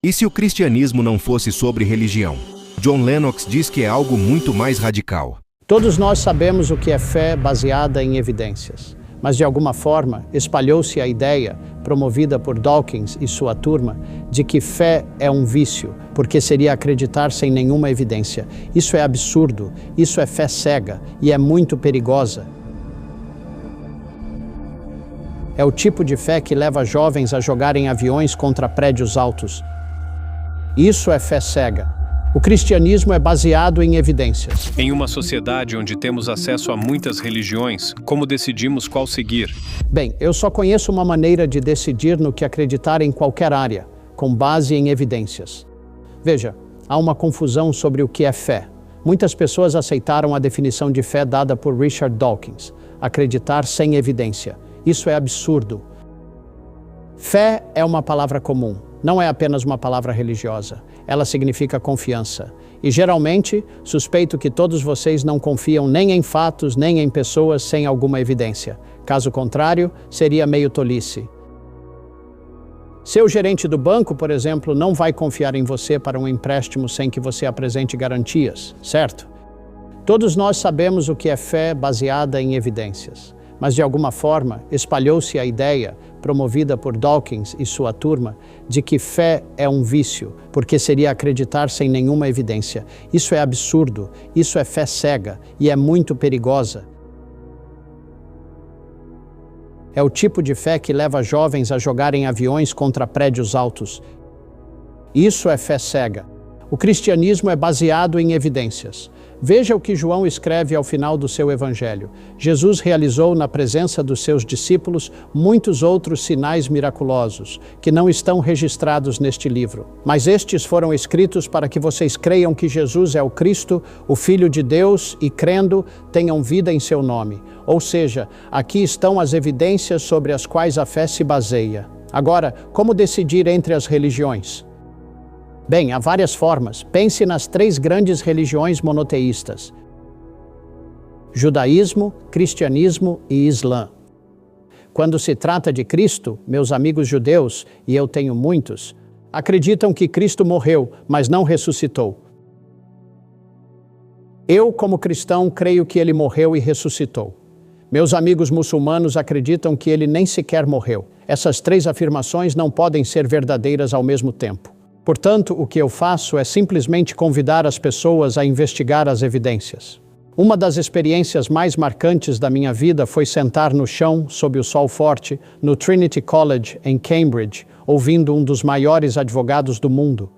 E se o cristianismo não fosse sobre religião? John Lennox diz que é algo muito mais radical. Todos nós sabemos o que é fé baseada em evidências, mas de alguma forma espalhou-se a ideia, promovida por Dawkins e sua turma, de que fé é um vício, porque seria acreditar sem nenhuma evidência. Isso é absurdo, isso é fé cega e é muito perigosa. É o tipo de fé que leva jovens a jogarem aviões contra prédios altos. Isso é fé cega. O cristianismo é baseado em evidências. Em uma sociedade onde temos acesso a muitas religiões, como decidimos qual seguir? Bem, eu só conheço uma maneira de decidir no que acreditar em qualquer área, com base em evidências. Veja, há uma confusão sobre o que é fé. Muitas pessoas aceitaram a definição de fé dada por Richard Dawkins: acreditar sem evidência. Isso é absurdo. Fé é uma palavra comum, não é apenas uma palavra religiosa. Ela significa confiança. E geralmente, suspeito que todos vocês não confiam nem em fatos, nem em pessoas sem alguma evidência. Caso contrário, seria meio tolice. Seu gerente do banco, por exemplo, não vai confiar em você para um empréstimo sem que você apresente garantias, certo? Todos nós sabemos o que é fé baseada em evidências. Mas, de alguma forma, espalhou-se a ideia, promovida por Dawkins e sua turma, de que fé é um vício, porque seria acreditar sem nenhuma evidência. Isso é absurdo, isso é fé cega e é muito perigosa. É o tipo de fé que leva jovens a jogarem aviões contra prédios altos. Isso é fé cega. O cristianismo é baseado em evidências. Veja o que João escreve ao final do seu evangelho. Jesus realizou na presença dos seus discípulos muitos outros sinais miraculosos, que não estão registrados neste livro. Mas estes foram escritos para que vocês creiam que Jesus é o Cristo, o Filho de Deus, e crendo, tenham vida em seu nome. Ou seja, aqui estão as evidências sobre as quais a fé se baseia. Agora, como decidir entre as religiões? Bem, há várias formas. Pense nas 3 grandes religiões monoteístas: judaísmo, cristianismo e islã. Quando se trata de Cristo, meus amigos judeus, e eu tenho muitos, acreditam que Cristo morreu, mas não ressuscitou. Eu, como cristão, creio que ele morreu e ressuscitou. Meus amigos muçulmanos acreditam que ele nem sequer morreu. Essas 3 afirmações não podem ser verdadeiras ao mesmo tempo. Portanto, o que eu faço é simplesmente convidar as pessoas a investigar as evidências. Uma das experiências mais marcantes da minha vida foi sentar no chão, sob o sol forte, no Trinity College, em Cambridge, ouvindo um dos maiores advogados do mundo.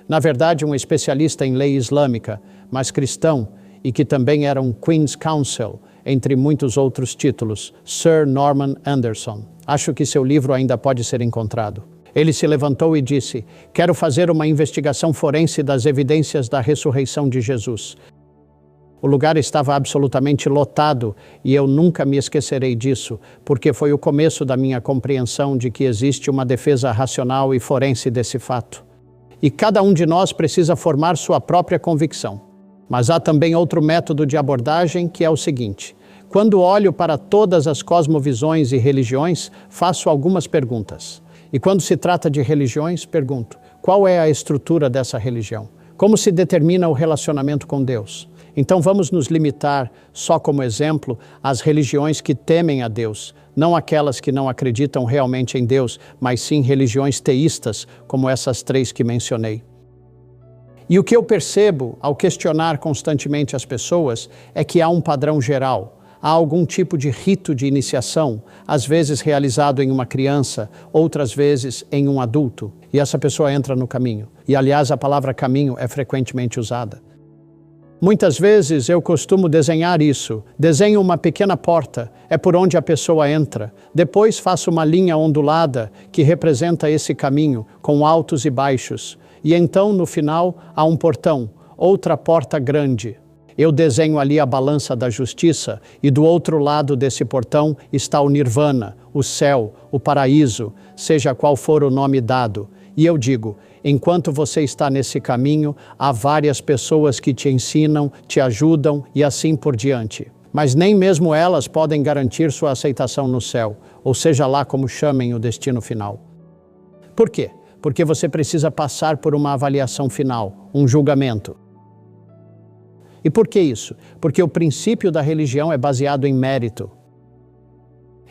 Na verdade, um especialista em lei islâmica, mas cristão, e que também era um Queen's Counsel, entre muitos outros títulos, Sir Norman Anderson. Acho que seu livro ainda pode ser encontrado. Ele se levantou e disse: "Quero fazer uma investigação forense das evidências da ressurreição de Jesus." O lugar estava absolutamente lotado e eu nunca me esquecerei disso, porque foi o começo da minha compreensão de que existe uma defesa racional e forense desse fato. E cada um de nós precisa formar sua própria convicção. Mas há também outro método de abordagem, que é o seguinte: quando olho para todas as cosmovisões e religiões, faço algumas perguntas. E quando se trata de religiões, pergunto: qual é a estrutura dessa religião? Como se determina o relacionamento com Deus? Então vamos nos limitar, só como exemplo, às religiões que temem a Deus, não aquelas que não acreditam realmente em Deus, mas sim religiões teístas, como essas 3 que mencionei. E o que eu percebo ao questionar constantemente as pessoas é que há um padrão geral. Há algum tipo de rito de iniciação, às vezes realizado em uma criança, outras vezes em um adulto, e essa pessoa entra no caminho. E, aliás, a palavra caminho é frequentemente usada. Muitas vezes eu costumo desenhar isso. Desenho uma pequena porta, é por onde a pessoa entra. Depois faço uma linha ondulada que representa esse caminho, com altos e baixos. E então, no final, há um portão, outra porta grande. Eu desenho ali a balança da justiça e do outro lado desse portão está o nirvana, o céu, o paraíso, seja qual for o nome dado. E eu digo: enquanto você está nesse caminho, há várias pessoas que te ensinam, te ajudam e assim por diante. Mas nem mesmo elas podem garantir sua aceitação no céu, ou seja lá como chamem o destino final. Por quê? porque você precisa passar por uma avaliação final, um julgamento. E por que isso? Porque o princípio da religião é baseado em mérito.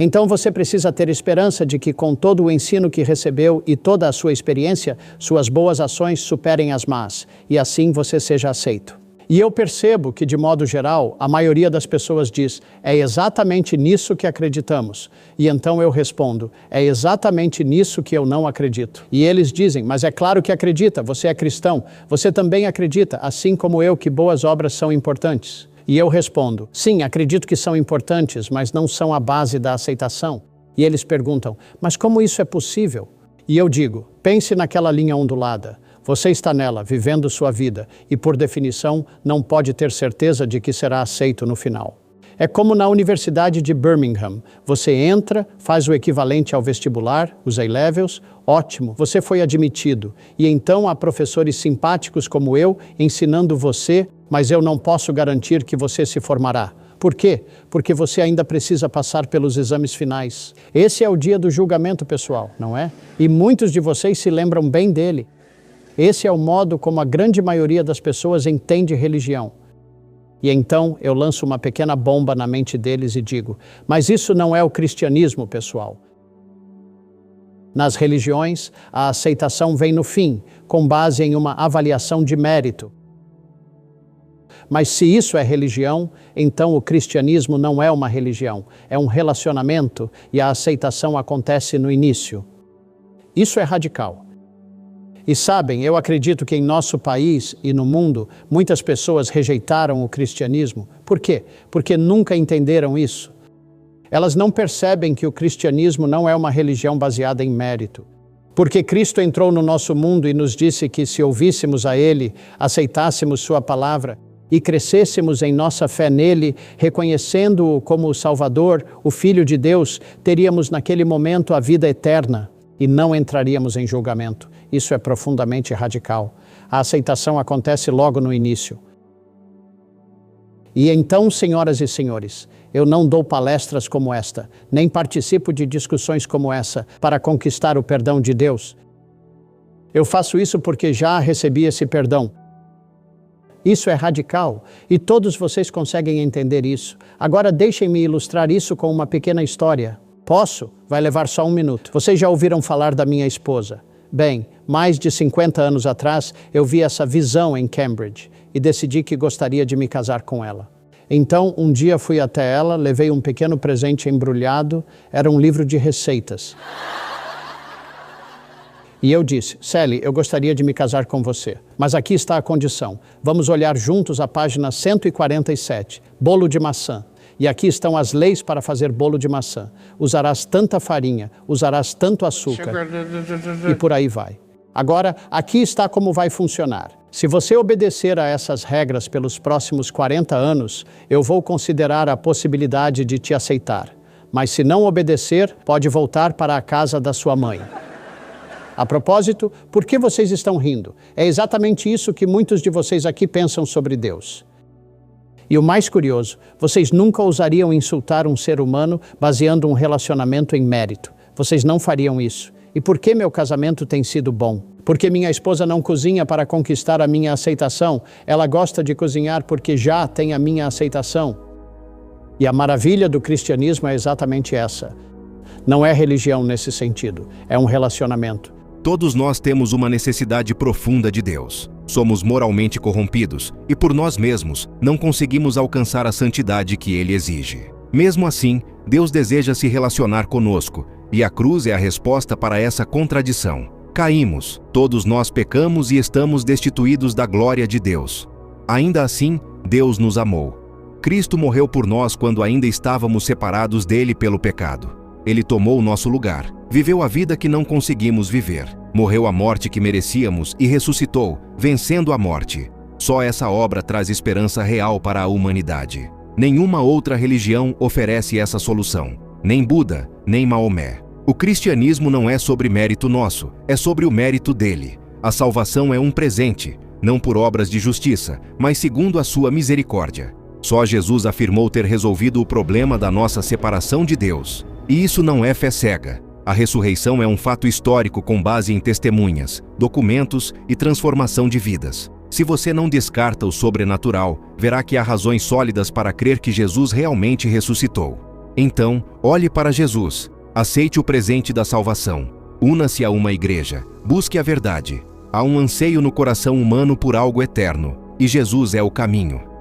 Então você precisa ter esperança de que com todo o ensino que recebeu e toda a sua experiência, suas boas ações superem as más, e assim você seja aceito. E eu percebo que, de modo geral, a maioria das pessoas diz, é exatamente nisso que acreditamos. E então eu respondo, é exatamente nisso que eu não acredito. E eles dizem, mas é claro que acredita, você é cristão, você também acredita, assim como eu, que boas obras são importantes. E eu respondo, sim, acredito que são importantes, mas não são a base da aceitação. E eles perguntam, mas como isso é possível? E eu digo, pense naquela linha ondulada. Você está nela, vivendo sua vida, e por definição, não pode ter certeza de que será aceito no final. É como na Universidade de Birmingham. Você entra, faz o equivalente ao vestibular, os A-Levels, ótimo, você foi admitido. E então há professores simpáticos como eu, ensinando você, mas eu não posso garantir que você se formará. Por quê? Porque você ainda precisa passar pelos exames finais. Esse é o dia do julgamento, pessoal, não é? E muitos de vocês se lembram bem dele. Esse é o modo como a grande maioria das pessoas entende religião. E então eu lanço uma pequena bomba na mente deles e digo, mas isso não é o cristianismo, pessoal. Nas religiões, a aceitação vem no fim, com base em uma avaliação de mérito. Mas se isso é religião, então o cristianismo não é uma religião, é um relacionamento e a aceitação acontece no início. Isso é radical. E sabem, eu acredito que em nosso país e no mundo, muitas pessoas rejeitaram o cristianismo. Por quê? Porque nunca entenderam isso. Elas não percebem que o cristianismo não é uma religião baseada em mérito. Porque Cristo entrou no nosso mundo e nos disse que se ouvíssemos a Ele, aceitássemos Sua palavra e crescêssemos em nossa fé nele, reconhecendo-o como o Salvador, o Filho de Deus, teríamos naquele momento a vida eterna e não entraríamos em julgamento. Isso é profundamente radical. A aceitação acontece logo no início. E então, senhoras e senhores, eu não dou palestras como esta, nem participo de discussões como essa para conquistar o perdão de Deus. Eu faço isso porque já recebi esse perdão. Isso é radical e todos vocês conseguem entender isso. Agora deixem-me ilustrar isso com uma pequena história. Posso? Vai levar só 1 minuto. Vocês já ouviram falar da minha esposa? Bem, mais de 50 anos atrás, eu vi essa visão em Cambridge e decidi que gostaria de me casar com ela. Então, um dia fui até ela, levei um pequeno presente embrulhado, era um livro de receitas. E eu disse, Sally, eu gostaria de me casar com você, mas aqui está a condição. Vamos olhar juntos a página 147, bolo de maçã. E aqui estão as leis para fazer bolo de maçã. Usarás tanta farinha, usarás tanto açúcar e por aí vai. Agora, aqui está como vai funcionar. Se você obedecer a essas regras pelos próximos 40 anos, eu vou considerar a possibilidade de te aceitar. Mas se não obedecer, pode voltar para a casa da sua mãe. A propósito, por que vocês estão rindo? É exatamente isso que muitos de vocês aqui pensam sobre Deus. E o mais curioso, vocês nunca ousariam insultar um ser humano baseando um relacionamento em mérito. Vocês não fariam isso. E por que meu casamento tem sido bom? Porque minha esposa não cozinha para conquistar a minha aceitação. Ela gosta de cozinhar porque já tem a minha aceitação. E a maravilha do cristianismo é exatamente essa. Não é religião nesse sentido, é um relacionamento. Todos nós temos uma necessidade profunda de Deus. Somos moralmente corrompidos e por nós mesmos não conseguimos alcançar a santidade que Ele exige. Mesmo assim, Deus deseja se relacionar conosco e a cruz é a resposta para essa contradição. Caímos, todos nós pecamos e estamos destituídos da glória de Deus. Ainda assim, Deus nos amou. Cristo morreu por nós quando ainda estávamos separados dele pelo pecado. Ele tomou o nosso lugar, viveu a vida que não conseguimos viver, morreu a morte que merecíamos e ressuscitou, vencendo a morte. Só essa obra traz esperança real para a humanidade. Nenhuma outra religião oferece essa solução, nem Buda, nem Maomé. O cristianismo não é sobre mérito nosso, é sobre o mérito dele. A salvação é um presente, não por obras de justiça, mas segundo a sua misericórdia. Só Jesus afirmou ter resolvido o problema da nossa separação de Deus. E isso não é fé cega. A ressurreição é um fato histórico com base em testemunhas, documentos e transformação de vidas. Se você não descarta o sobrenatural, verá que há razões sólidas para crer que Jesus realmente ressuscitou. Então, olhe para Jesus. Aceite o presente da salvação. Una-se a uma igreja. Busque a verdade. Há um anseio no coração humano por algo eterno, e Jesus é o caminho.